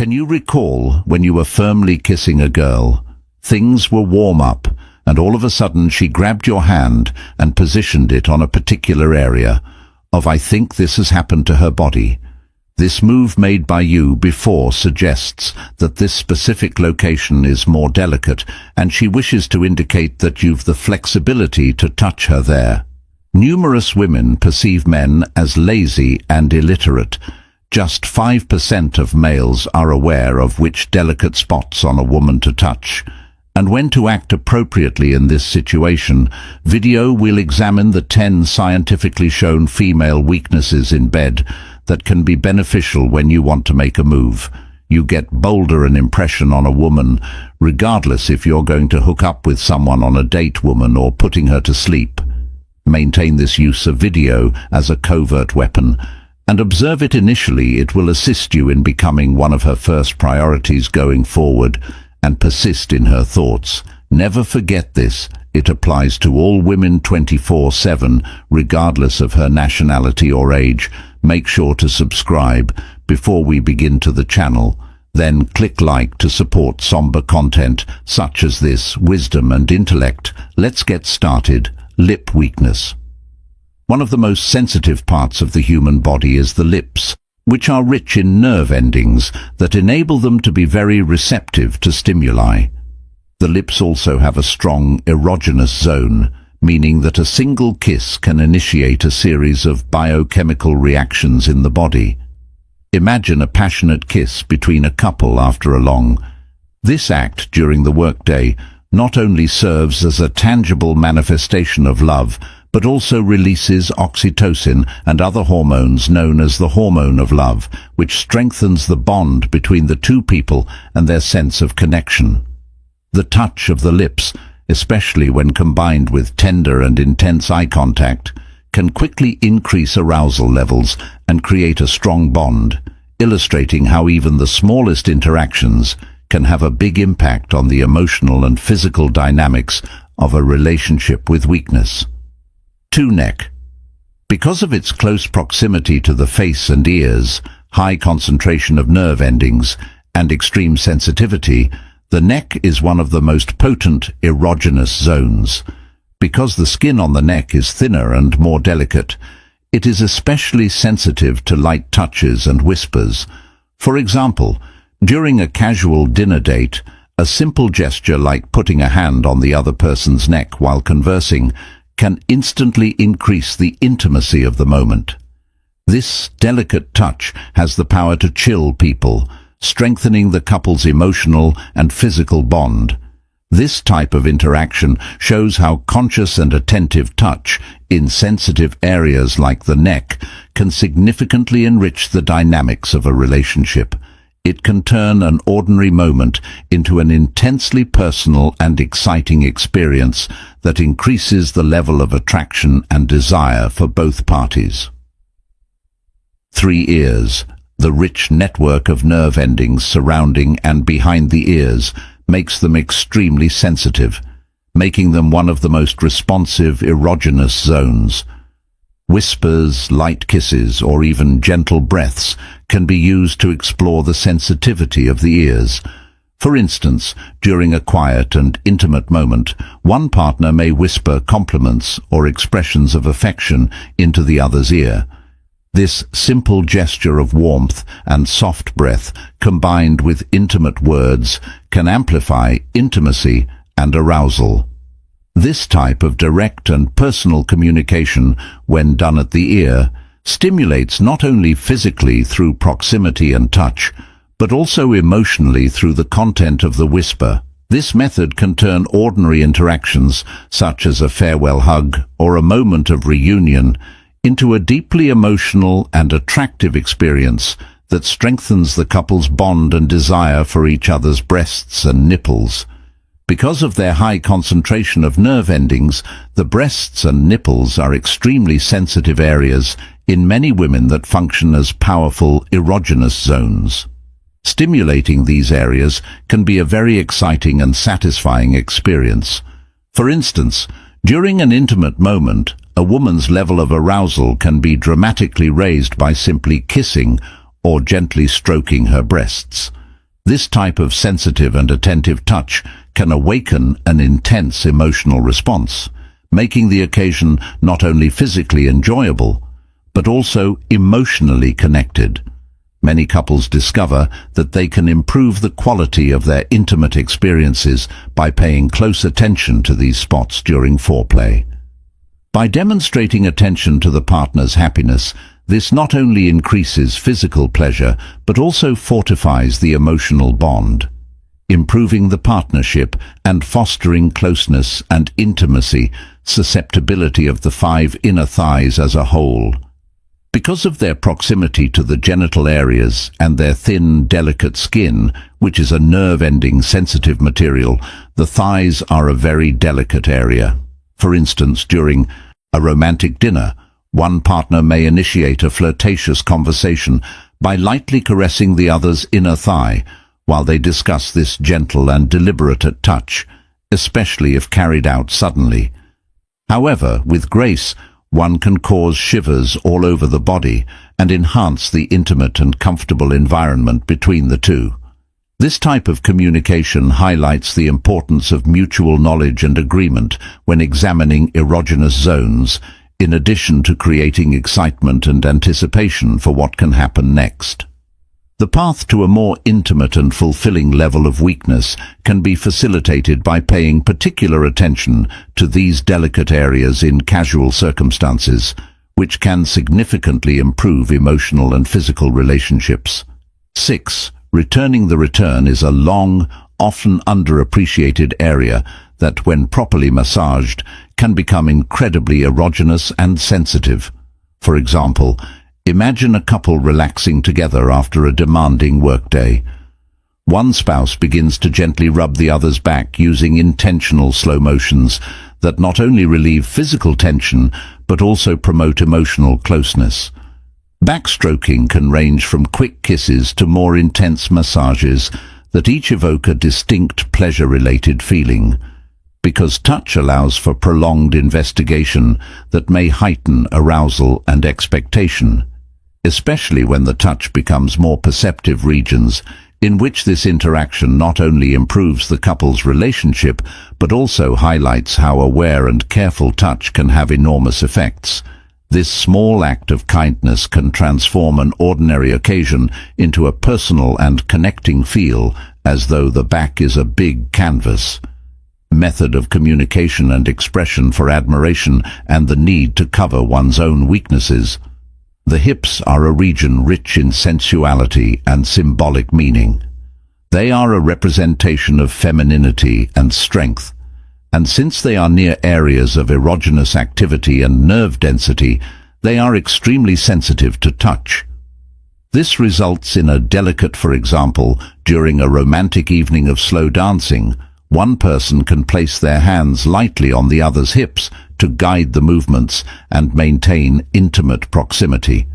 Can you recall when you were firmly kissing a girl? Things were warm up, and all of a sudden she grabbed your hand and positioned it on a particular area. I think this has happened to her body. This move made by you before suggests that this specific location is more delicate, and she wishes to indicate that you've the flexibility to touch her there. Numerous women perceive men as lazy and illiterate. Just 5% of males are aware of which delicate spots on a woman to touch. And when to act appropriately in this situation, video will examine the 10 scientifically shown female weaknesses in bed that can be beneficial when you want to make a move. You get bolder an impression on a woman, regardless if you're going to hook up with someone on a date woman or putting her to sleep. Maintain this use of video as a covert weapon, and observe it initially. It will assist you in becoming one of her first priorities going forward, and persist in her thoughts. Never forget this. It applies to all women 24/7, regardless of her nationality or age. Make sure to subscribe before we begin to the channel. Then click like to support somber content such as this, wisdom and intellect. Let's get started. Lip weakness. One of the most sensitive parts of the human body is the lips, which are rich in nerve endings that enable them to be very receptive to stimuli. The lips also have a strong erogenous zone, meaning that a single kiss can initiate a series of biochemical reactions in the body. Imagine a passionate kiss between a couple after a long. This act during the workday not only serves as a tangible manifestation of love, but also releases oxytocin and other hormones known as the hormone of love, which strengthens the bond between the two people and their sense of connection. The touch of the lips, especially when combined with tender and intense eye contact, can quickly increase arousal levels and create a strong bond, illustrating how even the smallest interactions can have a big impact on the emotional and physical dynamics of a relationship with weakness. 2. Neck. Because of its close proximity to the face and ears, high concentration of nerve endings, and extreme sensitivity, the neck is one of the most potent erogenous zones. Because the skin on the neck is thinner and more delicate, it is especially sensitive to light touches and whispers. For example, during a casual dinner date, a simple gesture like putting a hand on the other person's neck while conversing can instantly increase the intimacy of the moment. This delicate touch has the power to chill people, strengthening the couple's emotional and physical bond. This type of interaction shows how conscious and attentive touch in sensitive areas like the neck can significantly enrich the dynamics of a relationship. It can turn an ordinary moment into an intensely personal and exciting experience that increases the level of attraction and desire for both parties. 3. Ears. The rich network of nerve endings surrounding and behind the ears makes them extremely sensitive, making them one of the most responsive erogenous zones. Whispers, light kisses, or even gentle breaths can be used to explore the sensitivity of the ears. For instance, during a quiet and intimate moment, one partner may whisper compliments or expressions of affection into the other's ear. This simple gesture of warmth and soft breath, combined with intimate words, can amplify intimacy and arousal. This type of direct and personal communication, when done at the ear, stimulates not only physically through proximity and touch, but also emotionally through the content of the whisper. This method can turn ordinary interactions, such as a farewell hug or a moment of reunion, into a deeply emotional and attractive experience that strengthens the couple's bond and desire for each other's breasts and nipples. Because of their high concentration of nerve endings, the breasts and nipples are extremely sensitive areas in many women that function as powerful erogenous zones. Stimulating these areas can be a very exciting and satisfying experience. For instance, during an intimate moment, a woman's level of arousal can be dramatically raised by simply kissing or gently stroking her breasts. This type of sensitive and attentive touch can awaken an intense emotional response, making the occasion not only physically enjoyable, but also emotionally connected. Many couples discover that they can improve the quality of their intimate experiences by paying close attention to these spots during foreplay. By demonstrating attention to the partner's happiness, this not only increases physical pleasure, but also fortifies the emotional bond, improving the partnership and fostering closeness and intimacy, susceptibility of the 5 inner thighs as a whole. Because of their proximity to the genital areas and their thin, delicate skin, which is a nerve-ending sensitive material, the thighs are a very delicate area. For instance, during a romantic dinner, one partner may initiate a flirtatious conversation by lightly caressing the other's inner thigh while they discuss this gentle and deliberate touch, especially if carried out suddenly. However, with grace, one can cause shivers all over the body and enhance the intimate and comfortable environment between the two. This type of communication highlights the importance of mutual knowledge and agreement when examining erogenous zones, in addition to creating excitement and anticipation for what can happen next. The path to a more intimate and fulfilling level of weakness can be facilitated by paying particular attention to these delicate areas in casual circumstances, which can significantly improve emotional and physical relationships. 6. Returning the return is a long, often underappreciated area that, when properly massaged, can become incredibly erogenous and sensitive. For example, imagine a couple relaxing together after a demanding workday. One spouse begins to gently rub the other's back using intentional slow motions that not only relieve physical tension but also promote emotional closeness. Backstroking can range from quick kisses to more intense massages that each evoke a distinct pleasure-related feeling. Because touch allows for prolonged investigation that may heighten arousal and expectation, especially when the touch becomes more perceptive regions, in which this interaction not only improves the couple's relationship, but also highlights how aware and careful touch can have enormous effects. This small act of kindness can transform an ordinary occasion into a personal and connecting feel, as though the back is a big canvas. Method of communication and expression for admiration and the need to cover one's own weaknesses. The hips are a region rich in sensuality and symbolic meaning. They are a representation of femininity and strength, and since they are near areas of erogenous activity and nerve density, they are extremely sensitive to touch. This results in a delicate, for example, during a romantic evening of slow dancing, one person can place their hands lightly on the other's hips to guide the movements and maintain intimate proximity.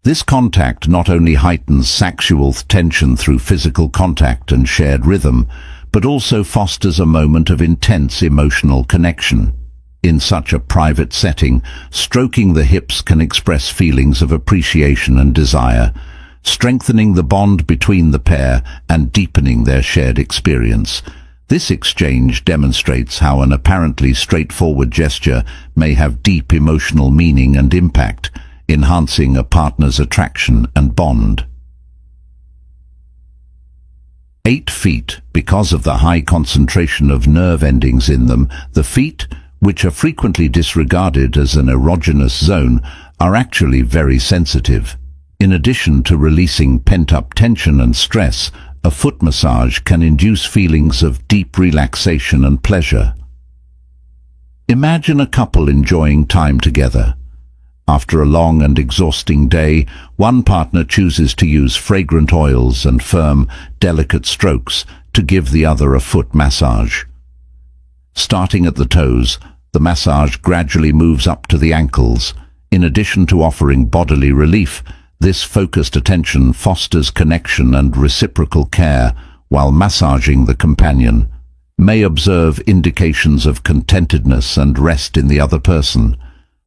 This contact not only heightens sexual tension through physical contact and shared rhythm, but also fosters a moment of intense emotional connection. In such a private setting, stroking the hips can express feelings of appreciation and desire, strengthening the bond between the pair and deepening their shared experience. This exchange demonstrates how an apparently straightforward gesture may have deep emotional meaning and impact, enhancing a partner's attraction and bond. 8 feet. Because of the high concentration of nerve endings in them, the feet, which are frequently disregarded as an erogenous zone, are actually very sensitive. In addition to releasing pent-up tension and stress, a foot massage can induce feelings of deep relaxation and pleasure. Imagine a couple enjoying time together. After a long and exhausting day, one partner chooses to use fragrant oils and firm, delicate strokes to give the other a foot massage. Starting at the toes, the massage gradually moves up to the ankles. In addition to offering bodily relief, this focused attention fosters connection and reciprocal care while massaging the companion. May observe indications of contentedness and rest in the other person,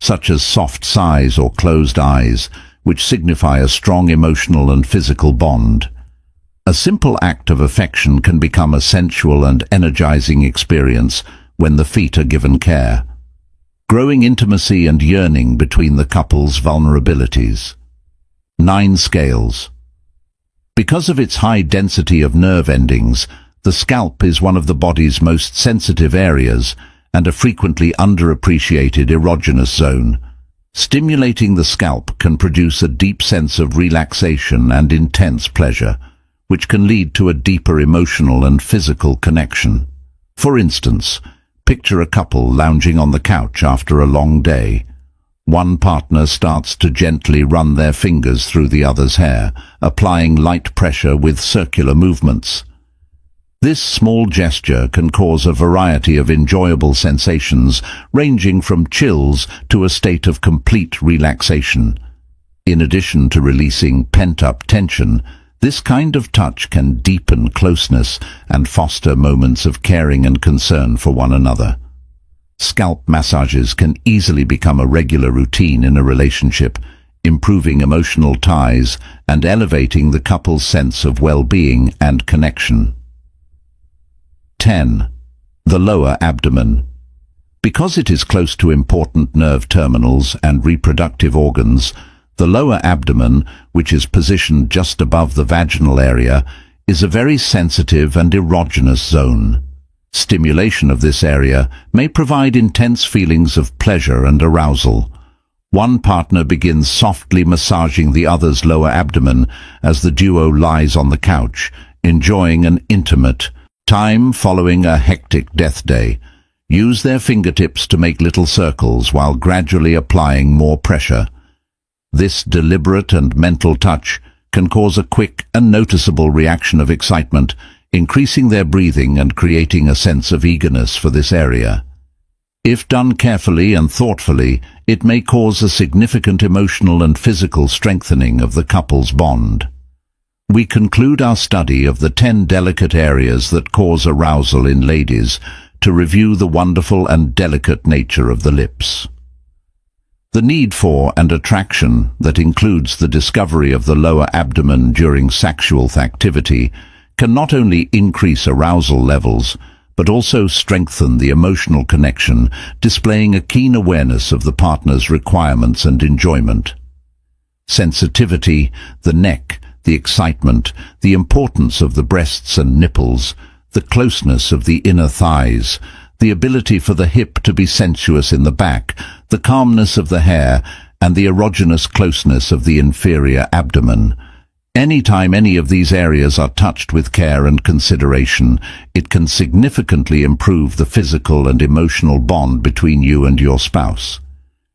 such as soft sighs or closed eyes, which signify a strong emotional and physical bond. A simple act of affection can become a sensual and energizing experience when the feet are given care, growing intimacy and yearning between the couple's vulnerabilities. 9 scales. Because of its high density of nerve endings, the scalp is one of the body's most sensitive areas and a frequently underappreciated erogenous zone. Stimulating the scalp can produce a deep sense of relaxation and intense pleasure, which can lead to a deeper emotional and physical connection. For instance, picture a couple lounging on the couch after a long day. One partner starts to gently run their fingers through the other's hair, applying light pressure with circular movements. This small gesture can cause a variety of enjoyable sensations, ranging from chills to a state of complete relaxation. In addition to releasing pent-up tension, this kind of touch can deepen closeness and foster moments of caring and concern for one another. Scalp massages can easily become a regular routine in a relationship, improving emotional ties and elevating the couple's sense of well-being and connection. 10. The lower abdomen. Because it is close to important nerve terminals and reproductive organs, the lower abdomen, which is positioned just above the vaginal area, is a very sensitive and erogenous zone. Stimulation of this area may provide intense feelings of pleasure and arousal. One partner begins softly massaging the other's lower abdomen as the duo lies on the couch, enjoying an intimate time following a hectic death day. Use their fingertips to make little circles while gradually applying more pressure. This deliberate and mental touch can cause a quick and noticeable reaction of excitement, increasing their breathing and creating a sense of eagerness for this area. If done carefully and thoughtfully, it may cause a significant emotional and physical strengthening of the couple's bond. We conclude our study of the 10 delicate areas that cause arousal in ladies to review the wonderful and delicate nature of the lips. The need for and attraction that includes the discovery of the lower abdomen during sexual activity can not only increase arousal levels, but also strengthen the emotional connection, displaying a keen awareness of the partner's requirements and enjoyment. Sensitivity, the neck, the excitement, the importance of the breasts and nipples, the closeness of the inner thighs, the ability for the hip to be sensuous in the back, the calmness of the hair, and the erogenous closeness of the inferior abdomen. Anytime any of these areas are touched with care and consideration, it can significantly improve the physical and emotional bond between you and your spouse.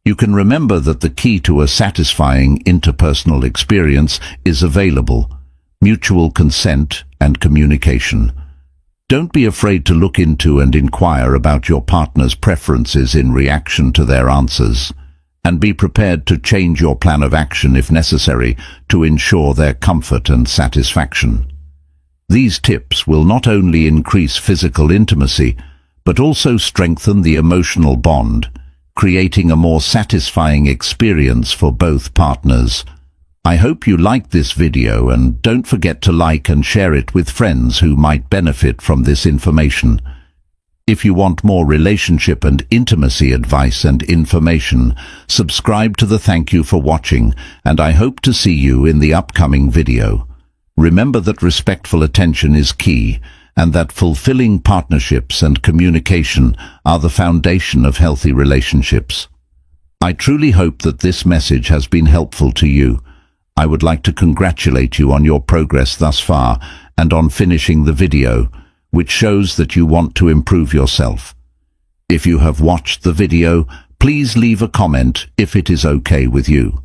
You can remember that the key to a satisfying interpersonal experience is available: mutual consent and communication. Don't be afraid to look into and inquire about your partner's preferences in reaction to their answers, and be prepared to change your plan of action if necessary to ensure their comfort and satisfaction. These tips will not only increase physical intimacy, but also strengthen the emotional bond, creating a more satisfying experience for both partners. I hope you liked this video, and don't forget to like and share it with friends who might benefit from this information. If you want more relationship and intimacy advice and information, subscribe to the Thank You for Watching, and I hope to see you in the upcoming video. Remember that respectful attention is key, and that fulfilling partnerships and communication are the foundation of healthy relationships. I truly hope that this message has been helpful to you. I would like to congratulate you on your progress thus far and on finishing the video, which shows that you want to improve yourself. If you have watched the video, please leave a comment if it is okay with you.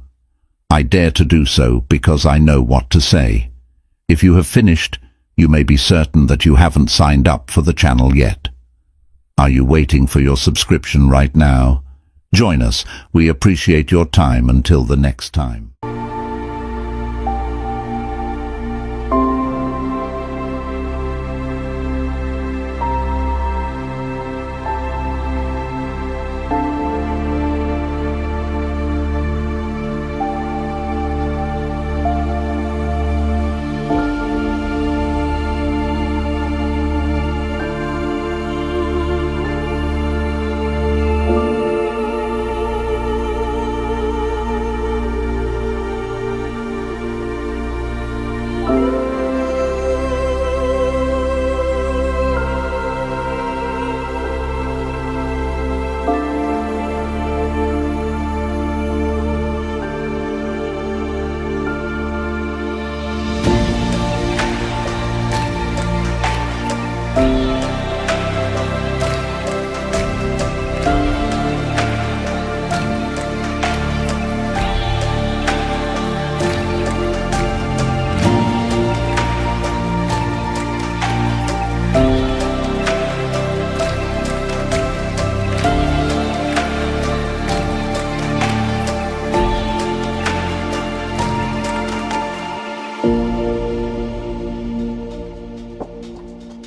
I dare to do so because I know what to say. If you have finished, you may be certain that you haven't signed up for the channel yet. Are you waiting for your subscription right now? Join us. We appreciate your time. Until the next time.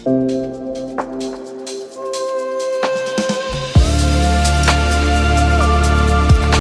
you.